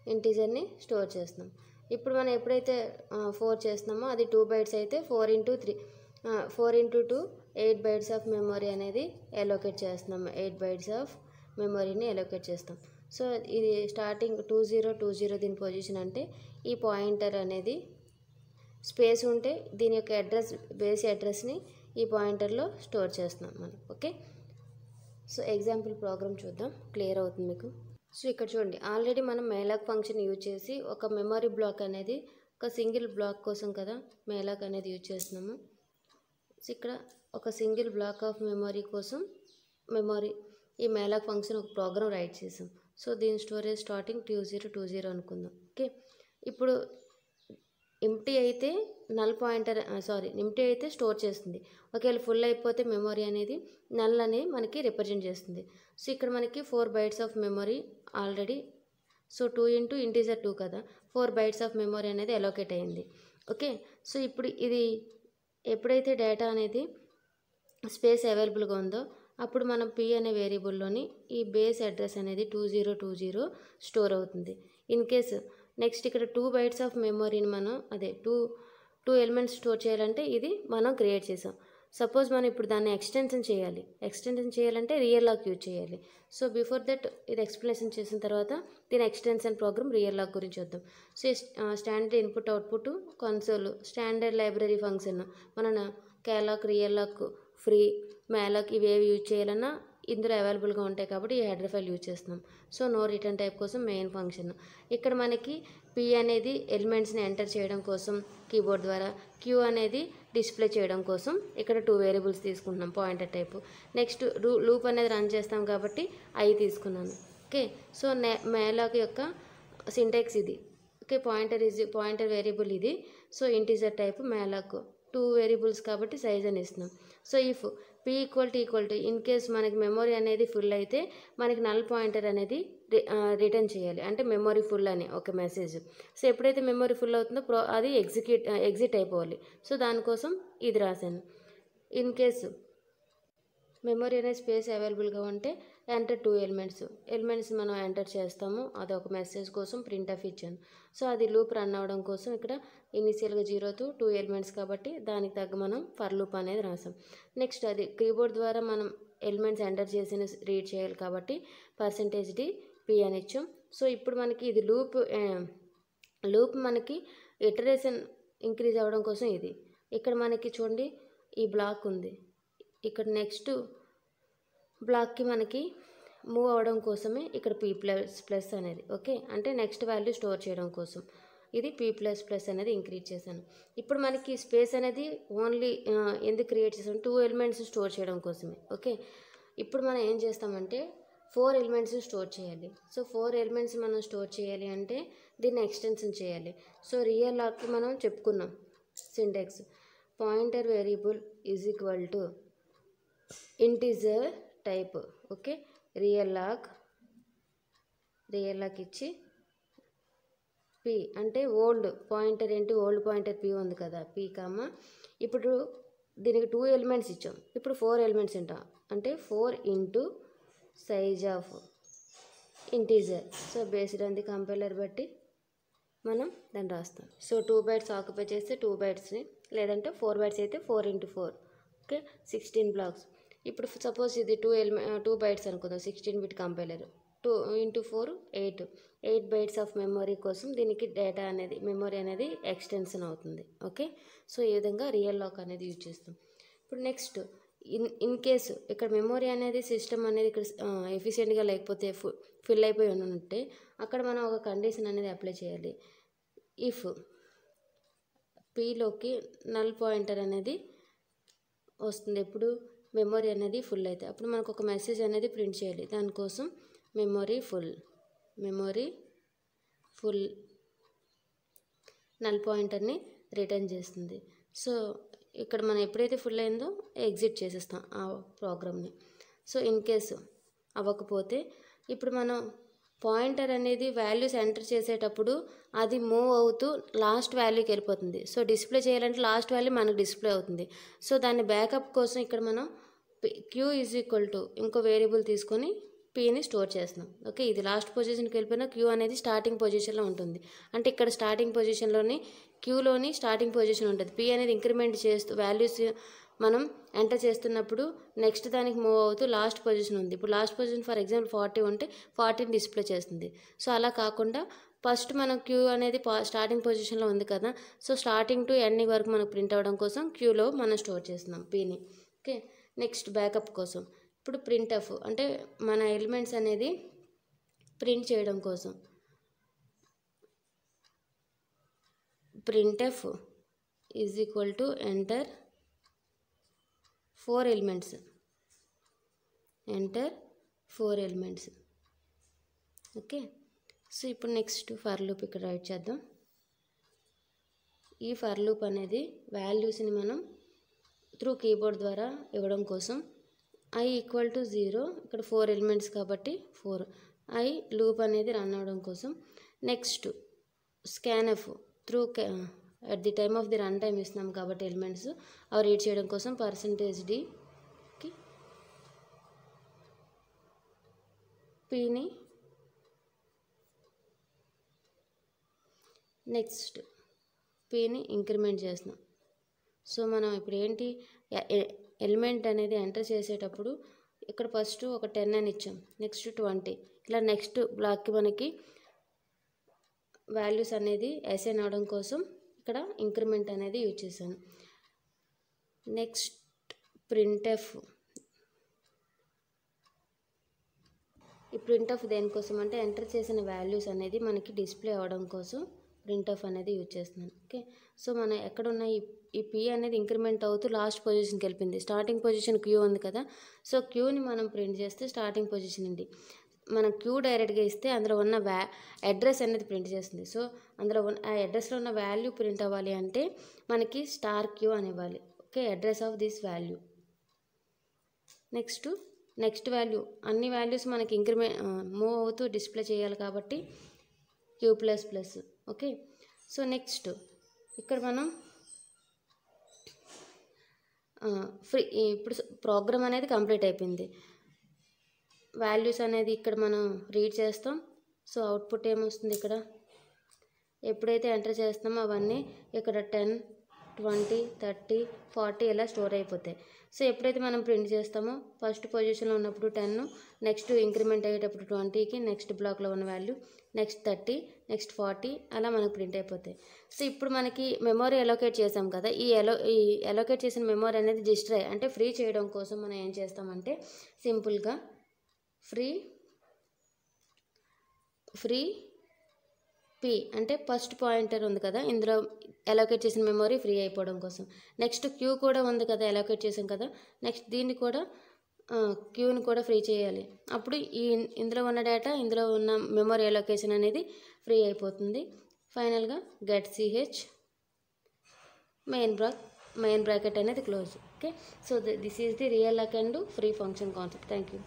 ఇంటీజర్ని స్టోర్ చేస్తున్నాం. ఇప్పుడు మనం ఎప్పుడైతే 4 చేస్తున్నామో అది 2 బైట్స్ అయితే 4 ఇంటూ 2 8 బైట్స్ ఆఫ్ మెమరీ అనేది ఎలోకేట్ చేస్తున్నాం. 8 బైట్స్ ఆఫ్ మెమరీని ఎలోకేట్ చేస్తాం. సో ఇది స్టార్టింగ్ 2020 దీని పొజిషన్ అంటే ఈ పాయింటర్ అనేది స్పేస్ ఉంటే దీని యొక్క అడ్రస్, బేస్ అడ్రస్ని ఈ పాయింటర్లో స్టోర్ చేస్తున్నాం మనం, ఓకే. సో ఎగ్జాంపుల్ ప్రోగ్రామ్ చూద్దాం, క్లియర్ అవుతుంది మీకు. సో ఇక్కడ చూడండి, ఆల్రెడీ మనం మేలాక్ ఫంక్షన్ యూజ్ చేసి ఒక మెమరీ బ్లాక్ అనేది ఒక సింగిల్ బ్లాక్ కోసం కదా మేలాక్ అనేది యూజ్ చేస్తున్నాము. సో ఇక్కడ ఒక సింగిల్ బ్లాక్ ఆఫ్ మెమరీ కోసం ఈ మేలాక్ ఫంక్షన్ ఒక ప్రోగ్రామ్ రైట్ చేసాం. సో దీని స్టోరేజ్ స్టార్టింగ్ 2020 అనుకుందాం, ఓకే. ఇప్పుడు ఎంప్టీ అయితే ఎంప్టీ అయితే స్టోర్ చేస్తుంది. ఒకవేళ ఫుల్ అయిపోతే మెమరీ అనేది నల్ అనేది మనకి రిప్రజెంట్ చేస్తుంది. సో ఇక్కడ మనకి 4 bytes of memory already, so 2 into integer 2 కదా, 4 బైట్స్ ఆఫ్ మెమరీ అనేది అలోకేట్ అయింది, ఓకే. సో ఇప్పుడు ఇది ఎప్పుడైతే డేటా అనేది స్పేస్ అవైలబుల్గా ఉందో అప్పుడు మనం p అనే వేరియబుల్లోని ఈ బేస్ అడ్రస్ అనేది 2020 స్టోర్ అవుతుంది. ఇన్ కేసు నెక్స్ట్ ఇక్కడ 2 బైట్స్ ఆఫ్ మెమరీని మనం టూ ఎలిమెంట్స్ స్టోర్ చేయాలంటే ఇది మనం క్రియేట్ చేసాం. సపోజ్ మనం ఇప్పుడు దాన్ని ఎక్స్టెన్షన్ చేయాలంటే రియల్ లాక్ యూజ్ చేయాలి. సో బిఫోర్ దట్ ఇది ఎక్స్ప్లెనేషన్ చేసిన తర్వాత దీని ఎక్స్టెన్షన్ ప్రోగ్రామ్ రియల్ లాక్ గురించి చూద్దాం. So standard input output console, standard library function, మన క్యాలాక్, రియల్ లాక్, ఫ్రీ, మేలాక్ ఇవేవి యూజ్ చేయాలన్నా ఇందులో అవైలబుల్గా ఉంటాయి కాబట్టి ఈ హెడర్ ఫైల్ యూజ్ చేస్తున్నాం. సో నో రిటర్న్ టైప్ కోసం మెయిన్ ఫంక్షన్. ఇక్కడ మనకి p అనేది ఎలిమెంట్స్ని ఎంటర్ చేయడం కోసం కీబోర్డ్ ద్వారా, q అనేది డిస్ప్లే చేయడం కోసం ఇక్కడ 2 వేరియబుల్స్ తీసుకుంటున్నాం పాయింటర్ టైపు. నెక్స్ట్ లూప్ అనేది రన్ చేస్తాం కాబట్టి i తీసుకున్నాను, ఓకే. సో మేలాక్ యొక్క సింటాక్స్ ఇది, ఓకే. పాయింటర్ వేరియబుల్ ఇది. సో ఇంటీజర్ టైపు మేలాక్ 2 వేరియబుల్స్ కాబట్టి సైజ్ అని ఇస్తున్నాం. So if p equal to in case మనకి మెమరీ అనేది ఫుల్ అయితే మనకి నల్ పాయింటర్ అనేది రిటర్న్ చేయాలి, అంటే మెమరీ ఫుల్ అని ఒక మెసేజ్. సో ఎప్పుడైతే మెమరీ ఫుల్ అవుతుందో అది ఎగ్జిట్ అయిపోవాలి. సో దానికోసం ఇది రాశాను. ఇన్ కేసు మెమరీ అనేది స్పేస్ అవైలబుల్గా ఉంటే ఎంటర్ 2 ఎలిమెంట్స్ మనం ఎంటర్ చేస్తాము. అది ఒక మెసేజ్ కోసం ప్రింట్ ఆఫ్ ఇచ్చాను. సో అది లూప్ రన్ అవ్వడం కోసం ఇక్కడ ఇనిషియల్గా 0 to 2 ఎలిమెంట్స్ కాబట్టి దానికి తగ్గ మనం ఫర్ లూప్ అనేది రాసాం. నెక్స్ట్ అది కీబోర్డ్ ద్వారా మనం ఎలిమెంట్స్ ఎంటర్ చేసి రీడ్ చేయాలి కాబట్టి %d p అని ఇచ్చాం. సో ఇప్పుడు మనకి ఇది లూప్ మనకి ఇటరేషన్ ఇంక్రీజ్ అవ్వడం కోసం ఇది. ఇక్కడ మనకి చూడండి ఈ బ్లాక్ ఉంది, ఇక్కడ నెక్స్ట్ బ్లాక్కి మనకి మూవ్ అవ్వడం కోసమే ఇక్కడ p++ అనేది, ఓకే. అంటే నెక్స్ట్ వాల్యూ స్టోర్ చేయడం కోసం ఇది p++ అనేది ఇంక్రీజ్ చేశాను. ఇప్పుడు మనకి స్పేస్ అనేది ఓన్లీ ఎందుకు క్రియేట్ చేసాం, 2 ఎలిమెంట్స్ స్టోర్ చేయడం కోసమే, ఓకే. ఇప్పుడు మనం ఏం చేస్తామంటే 4 ఎలిమెంట్స్ స్టోర్ చేయాలి. సో 4 ఎలిమెంట్స్ మనం స్టోర్ చేయాలి అంటే దీన్ని ఎక్స్టెన్షన్ చేయాలి. సో రియల్ లాక్కి మనం చెప్పుకున్నాం syntax, pointer variable is equal to integer type, okay. Realloc ఇచ్చి పి అంటే ఓల్డ్ పాయింటర్ ఏంటి, ఓల్డ్ పాయింటర్ పి ఉంది కదా, పి కామ ఇప్పుడు దీనికి 2 ఎలిమెంట్స్ ఇచ్చాం, ఇప్పుడు 4 ఎలిమెంట్స్ ఉంటాం అంటే 4 into size of integer. So based on the compiler బట్టి మనం దాన్ని రాస్తాం. సో 2 బైట్స్ ఆక్యుపై చేస్తే 2 బైట్స్ని, లేదంటే 4 బైట్స్ అయితే 4 ఇంటూ 4, ఓకే 16 బ్లాక్స్. ఇప్పుడు సపోజ్ ఇది 2 బైట్స్ అనుకుందాం, 16 bit compiler, 2 into 4 8 bytes of memory కోసం దీనికి డేటా అనేది మెమొరీ అనేది ఎక్స్టెన్షన్ అవుతుంది. ఓకే, సో ఈ విధంగా రియల్ లాక్ అనేది యూజ్ చేస్తాం. ఇప్పుడు నెక్స్ట్ ఇన్ కేసు ఇక్కడ మెమొరీ అనేది సిస్టమ్ అనేది ఇక్కడ ఎఫిషియెంట్గా లేకపోతే ఫిల్ అయిపోయి ఉన్నట్టే అక్కడ మనం ఒక కండిషన్ అనేది అప్లై చేయాలి. ఇఫ్ పీలోకి నల్ పాయింటర్ అనేది వస్తుంది ఎప్పుడు మెమొరీ అనేది ఫుల్ అయితే, అప్పుడు మనకు ఒక మెసేజ్ అనేది ప్రింట్ చేయాలి. దానికోసం మెమొరీ ఫుల్ నల్ పాయింటర్ని రిటర్న్ చేస్తుంది. సో ఇక్కడ మనం ఎప్పుడైతే ఫుల్ అయిందో ఎగ్జిట్ చేసేస్తాం ఆ ప్రోగ్రామ్ని. సో ఇన్ కేసు అవ్వకపోతే ఇప్పుడు మనం పాయింటర్ అనేది వాల్యూస్ ఎంటర్ చేసేటప్పుడు అది మూవ్ అవుతూ లాస్ట్ వాల్యూకి వెళ్ళిపోతుంది. సో డిస్ప్లే చేయాలంటే లాస్ట్ వాల్యూ మనకు డిస్ప్లే అవుతుంది. సో దాన్ని బ్యాకప్ కోసం ఇక్కడ మనం క్యూ ఈజ్ ఈక్వల్ టు ఇంకో వేరియబుల్ తీసుకొని పీని స్టోర్ చేస్తున్నాం. ఓకే, ఇది లాస్ట్ పొజిషన్కి వెళ్ళిపోయినా క్యూ అనేది స్టార్టింగ్ పొజిషన్లో ఉంటుంది. అంటే ఇక్కడ స్టార్టింగ్ పొజిషన్లోని క్యూలోని స్టార్టింగ్ పొజిషన్ ఉంటుంది. పీ అనేది ఇంక్రిమెంట్ చేస్తూ వాల్యూస్ మనం ఎంటర్ చేస్తున్నప్పుడు నెక్స్ట్ దానికి మూవ్ అవుతూ లాస్ట్ పొజిషన్ ఉంది. ఇప్పుడు లాస్ట్ పొజిషన్ ఫర్ ఎగ్జాంపుల్ 40 ఉంటే 40ని డిస్ప్లే చేస్తుంది. సో అలా కాకుండా ఫస్ట్ మనం క్యూ అనేది స్టార్టింగ్ పొజిషన్లో ఉంది కదా, సో స్టార్టింగ్ టు ఎండ్ వరకు మనకు ప్రింట్ అవ్వడం కోసం క్యూలో మనం స్టోర్ చేస్తున్నాం పీని. ఓకే, నెక్స్ట్ బ్యాకప్ కోసం ఇప్పుడు ప్రింట్ఎఫ్ అంటే మన ఎలిమెంట్స్ అనేది ప్రింట్ చేయడం కోసం printf is equal to enter 4 elements, okay. So ఇప్పుడు నెక్స్ట్ ఫర్ లూప్ ఇక్కడ రైట్ చేద్దాం. ఈ ఫర్ లూప్ అనేది వాల్యూస్ని మనం త్రూ కీబోర్డ్ ద్వారా ఇవ్వడం కోసం i ఈక్వల్ టు 0, ఇక్కడ 4 ఎలిమెంట్స్ కాబట్టి 4 i లూప్ అనేది రన్ అవ్వడం కోసం. Next scanf through at the time of the run time ఇస్తున్నాం కాబట్టి ఎలిమెంట్స్ అవి రీడ్ చేయడం కోసం %d పీని నెక్స్ట్ పీని ఇంక్రిమెంట్ చేస్తున్నాం. సో మనం ఇప్పుడు ఏంటి ఎలిమెంట్ అనేది ఎంటర్ చేసేటప్పుడు ఇక్కడ ఫస్ట్ ఒక 10 అని ఇచ్చాం, నెక్స్ట్ 20, ఇలా నెక్స్ట్ బ్లాక్కి మనకి వాల్యూస్ అనేది అసైన్ అవడం కోసం ఇక్కడ ఇంక్రిమెంట్ అనేది యూజ్ చేశాను. నెక్స్ట్ ప్రింట్ఎఫ్, ఈ ప్రింట్ఎఫ్ దేనికోసం అంటే ఎంటర్ చేసిన వాల్యూస్ అనేది మనకి డిస్ప్లే అవ్వడం కోసం ప్రింట్ఎఫ్ అనేది యూజ్ చేస్తున్నాను. ఓకే, సో మనం ఎక్కడున్న ఈ పీ అనేది ఇంక్రిమెంట్ అవుతూ లాస్ట్ పొజిషన్కి వెళ్ళిపోయింది. స్టార్టింగ్ పొజిషన్ క్యూ ఉంది కదా, సో క్యూని మనం ప్రింట్ చేస్తే స్టార్టింగ్ పొజిషన్ ఉంది. మనం క్యూ డైరెక్ట్గా ఇస్తే అందులో ఉన్న అడ్రస్ అనేది ప్రింట్ చేస్తుంది. సో అందులో ఆ అడ్రస్లో ఉన్న వాల్యూ ప్రింట్ అవ్వాలి అంటే మనకి స్టార్ క్యూ అని ఇవ్వాలి. Okay, address of this value. Next value అన్ని వాల్యూస్ మనకి మూవ్ అవుతూ డిస్ప్లే చేయాలి కాబట్టి Q++. ఓకే, సో నెక్స్ట్ ఇక్కడ మనం ఇప్పుడు ప్రోగ్రామ్ అనేది కంప్లీట్ అయిపోయింది. వాల్యూస్ అనేది ఇక్కడ మనం రీడ్ చేస్తాం. సో అవుట్పుట్ ఏమొస్తుంది, ఇక్కడ ఎప్పుడైతే ఎంటర్ చేస్తామో అవన్నీ ఇక్కడ 10, 20, 30, 40 ఇలా స్టోర్ అయిపోతాయి. సో ఎప్పుడైతే మనం ప్రింట్ చేస్తామో ఫస్ట్ పొజిషన్లో ఉన్నప్పుడు 10, నెక్స్ట్ ఇంక్రిమెంట్ అయ్యేటప్పుడు 20కి నెక్స్ట్ బ్లాక్లో ఉన్న వాల్యూ, నెక్స్ట్ 30, నెక్స్ట్ 40 అలా మనకు ప్రింట్ అయిపోతాయి. సో ఇప్పుడు మనకి మెమొరీ అలోకేట్ చేసాం కదా, ఈ అలోకేట్ చేసిన మెమొరీ అనేది డిస్ట్రాయ్ అంటే ఫ్రీ చేయడం కోసం మనం ఏం చేస్తామంటే సింపుల్గా ఫ్రీ పీ అంటే ఫస్ట్ పాయింటర్ ఉంది కదా, ఇందులో అలోకేట్ చేసిన మెమొరీ ఫ్రీ అయిపోవడం కోసం. నెక్స్ట్ క్యూ కూడా ఉంది కదా, అలోకేట్ చేసాం కదా, నెక్స్ట్ దీన్ని కూడా క్యూని కూడా ఫ్రీ చేయాలి. అప్పుడు ఇందులో ఉన్న డేటా ఇందులో ఉన్న మెమొరీ అలోకేషన్ అనేది ఫ్రీ అయిపోతుంది. ఫైనల్గా గెట్ ch మెయిన్ బ్రాకెట్ అనేది close. Okay, so this is the realloc and free function concept. Thank you.